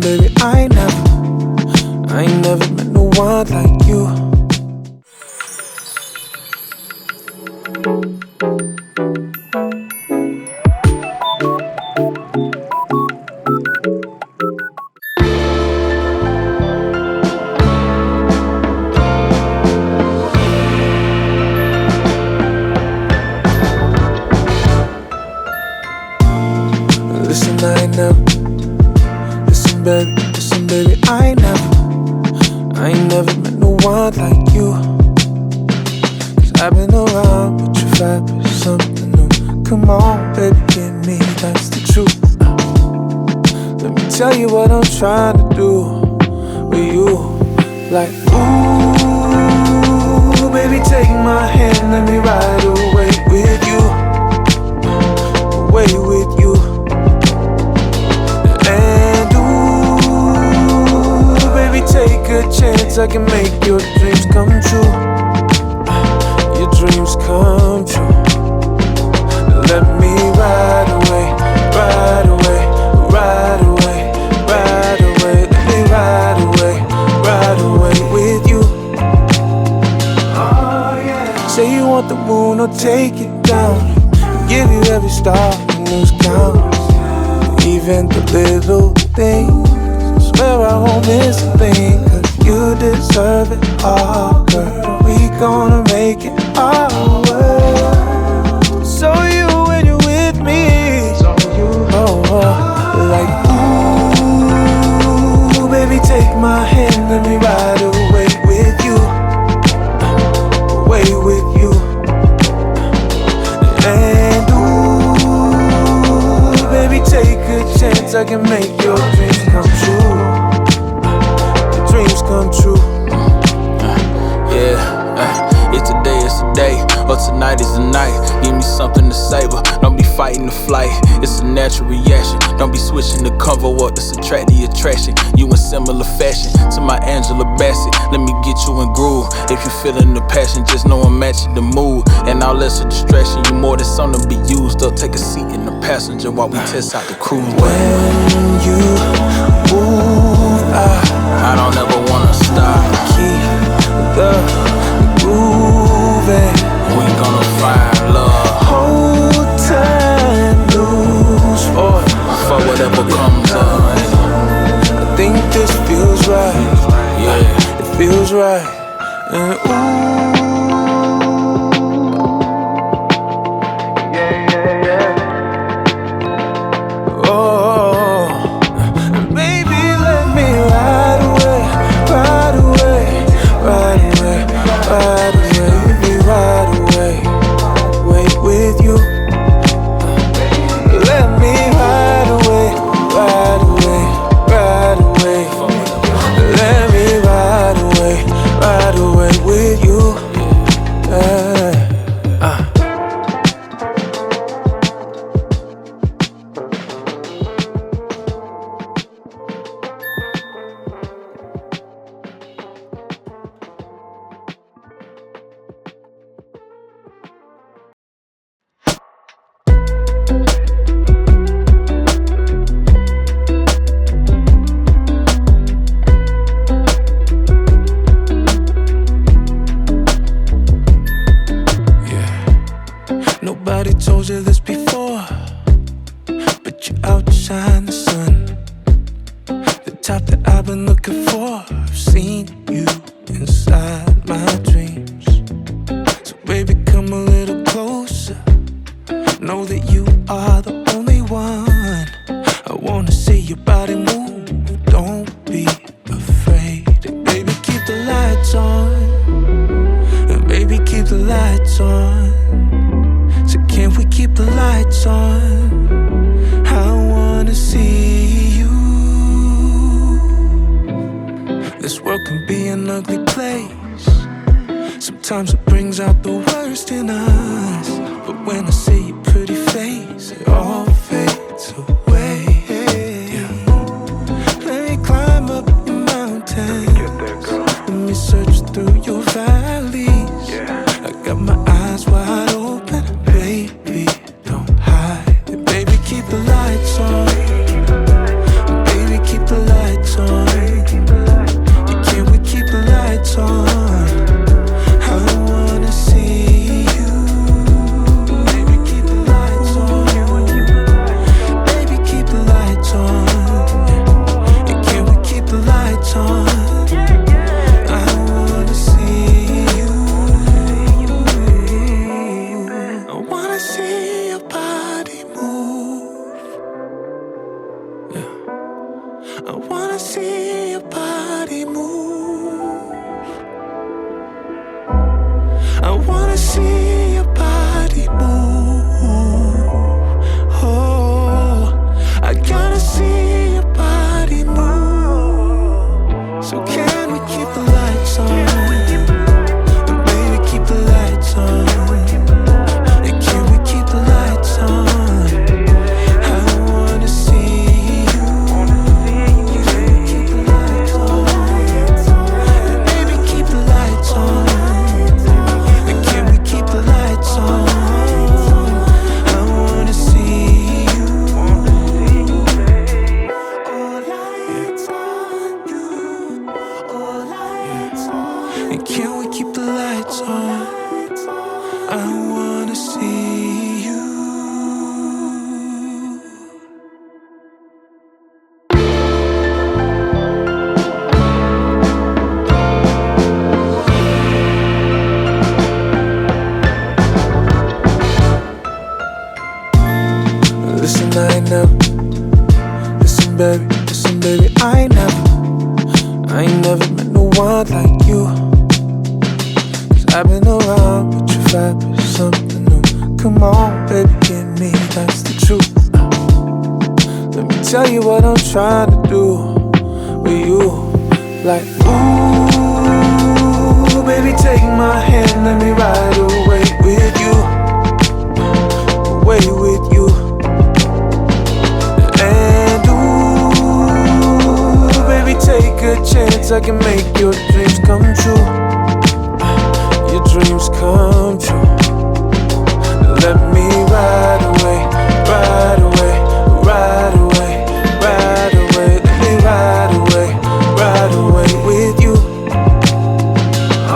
baby, I ain't never met no one like you. Listen, baby, I ain't never met no one like you. 'Cause I've been around, but your vibe is something new. Come on, baby, give me, that's the truth. Let me tell you what I'm trying to do with you. Like, ooh, baby, take my hand, let me ride away with you. Away with you. Take a chance, I can make your dreams come true. Your dreams come true. Let me ride away, ride away, ride away, ride away. Let me ride away with you. Oh yeah. Say you want the moon, I'll take it down. Give you every star and lose count. Even the little things. Swear I won't miss a thing, 'cause you deserve it all, girl. We gonna make it our way. So you when you're with me, like ooh, baby, take my hand, let me ride away with you, away with you. And ooh, baby, take a chance, I can make your dreams come true. Dreams come true. It's today, it's the day, or tonight is the night. Give me something to savor, don't be fighting the flight. It's a natural reaction, don't be switching the cover up. It's attract the attraction, you in similar fashion to my Angela Bassett. Let me get you in groove. If you feeling the passion, just know I'm matching the mood. And all less a distraction, you more than something to be used up. Take a seat in the passenger while we test out the cruise. When you move, I don't ever wanna stop. Keep the grooving. We gonna find love. Hold tight, lose for whatever comes up. I think this feels right. Yeah, it feels right. And ooh. Nobody told you this before, but you outshine the sun. The type that I've been looking for. I've seen you inside my dreams. So baby, come a little closer. Know that you are the only one. I wanna see your body move. Don't be afraid. And baby, keep the lights on. And baby, keep the lights on. So can we keep the lights on? I wanna see you. This world can be an ugly place. Sometimes it brings out the worst in us. But when I see your pretty face, it all fades away. Yeah. Let me climb up your mountain. Let me search through your valleys. I got my eyes wide open. Baby, don't hide. And baby, keep the lights on. Baby, keep the lights I wanna see your body move. I wanna see your body move. Oh, I gotta see your body move. So can we keep the lights on? And baby, keep the lights on. And can we keep the lights on? I wanna see you. Keep the lights on. And baby, keep the lights on. And can we keep the lights on? I wanna see you. All lights on you. All lights on. And can we keep the lights on? I wanna see you. Listen, I ain't never. Listen, baby, I ain't never met no one like you. 'Cause I've been around, but your vibe is something new. Come on, baby, give me, that's the truth. Let me tell you what I'm trying to do with you. Like, ooh, baby, take my hand, let me ride away with you. Away with you. And ooh, baby, take a chance, I can make your dreams come true. Your dreams come true. Let me ride away, ride away, ride away, ride away. Let me ride away with you. Oh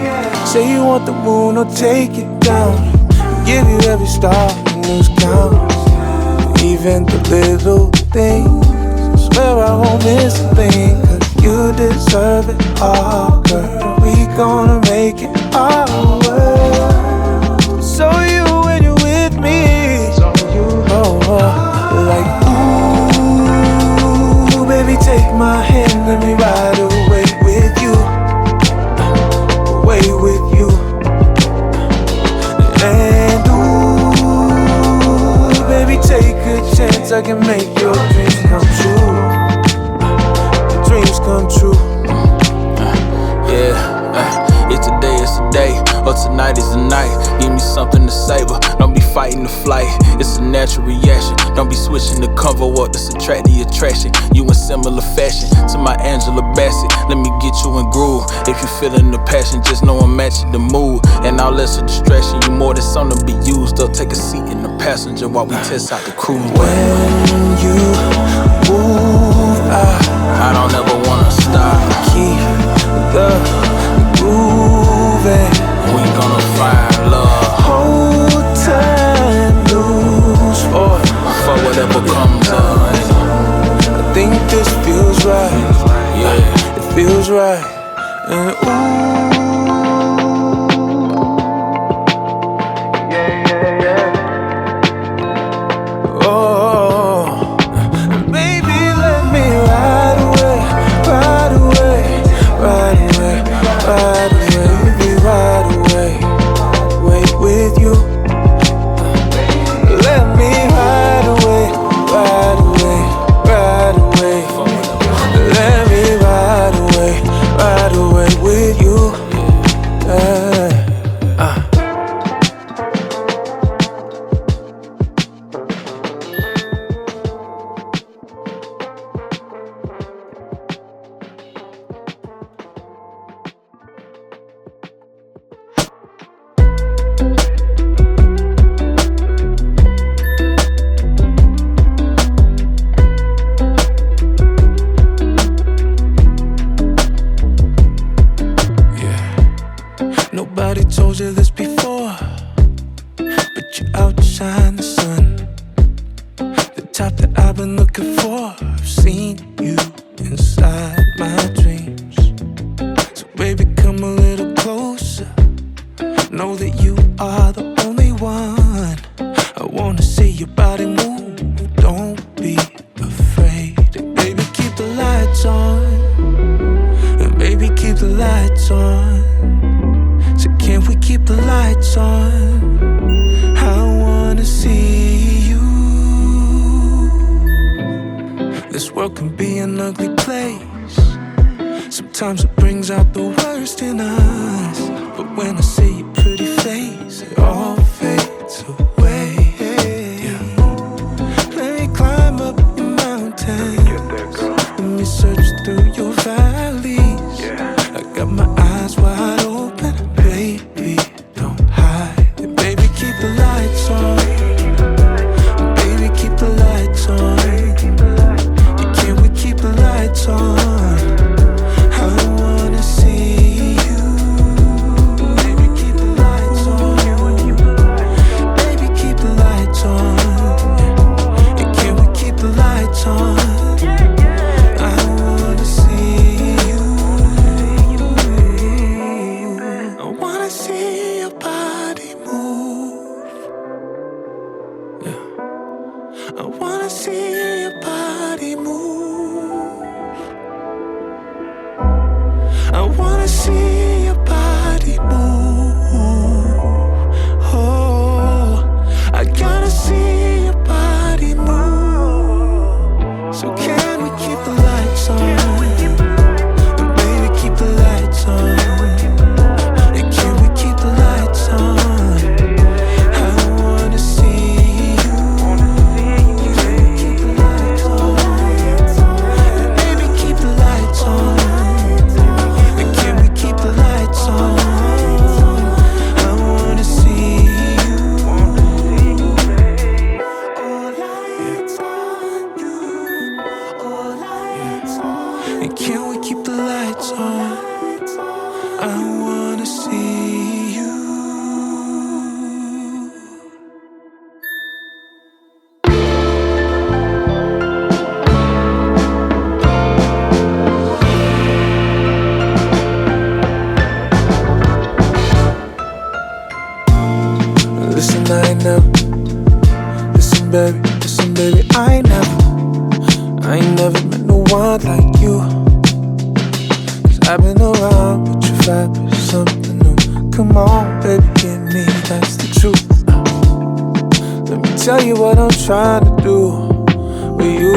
yeah. Say you want the moon, I'll take it down. Give you every star and lose count. Even the little things, swear I won't miss a thing. 'Cause you deserve it all, girl. We gonna make it our way. So you when you're with me, like ooh, baby, take my hand, let me ride away with you, away with you. And ooh, baby, take a chance, I can make your dreams come true. Your dreams come true. If today is the day, or tonight is the night, give me something to savor. Don't be fighting the flight, it's a natural reaction. Don't be switching the cover up, it's attract the attraction. You in similar fashion to my Angela Bassett. Let me get you in groove. If you feeling the passion, just know I'm matching the mood. And all that's a distraction, you more than something to be used up. Take a seat in the passenger while we test out the cruise. When you move, I don't ever wanna stop. keep the grooving. We gonna find love. Hold time, lose For whatever comes up. I think this feels right. Yeah. It feels right. And ooh, oh, baby, let me ride away, ride away, ride away, ride away, let me ride away, wait with you. Let me ride away, ride away, ride away. Let me ride away with you. Nobody told you this before, but you outshine the sun. The top that I've been looking for. I've seen you inside my dreams. So baby, come a little closer. Know that you are the only one. I wanna see your body move. Don't be afraid. And baby, keep lights on. And baby, keep the lights on. So can't we keep the lights on? I wanna see you. This world can be an ugly place. Sometimes it brings out the worst in us. But when I see your pretty face, it all fades away. Yeah. Let me climb up your mountain. Let me search through your valleys. I got my eyes wide open. Baby, don't hide. And baby, keep the lights on. And baby, keep the lights on. And can we keep the lights on? I wanna see you. Baby, keep the lights on. Baby, keep the lights on. And can we keep the lights on? I wanna see you. I wanna see your body move. Yeah. I wanna see your body move. I wanna see your body move. Oh, I gotta see your body move. So can we keep the lights on? And baby, keep the lights on. And can we keep the lights on? I wanna see you. Can we keep the lights on? And baby, keep the lights on. And can we keep the lights on? I wanna see you. All lights on you. All lights on. And can we keep the lights on? I wanna see you. Listen, I ain't never. Listen, baby, I ain't never met no one like you. 'Cause I've been around, but your vibe is something new. Come on, baby, give me, that's the truth. Let me tell you what I'm trying to do with you.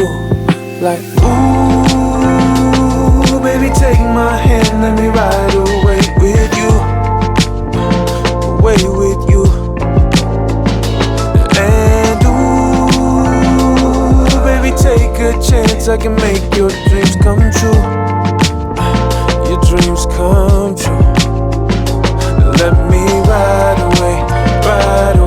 Like, ooh, baby, take my hand, let me ride away with you. Away with you. And ooh, baby, take a chance, I can make your dreams come true. Your dreams come true. Let me ride away, ride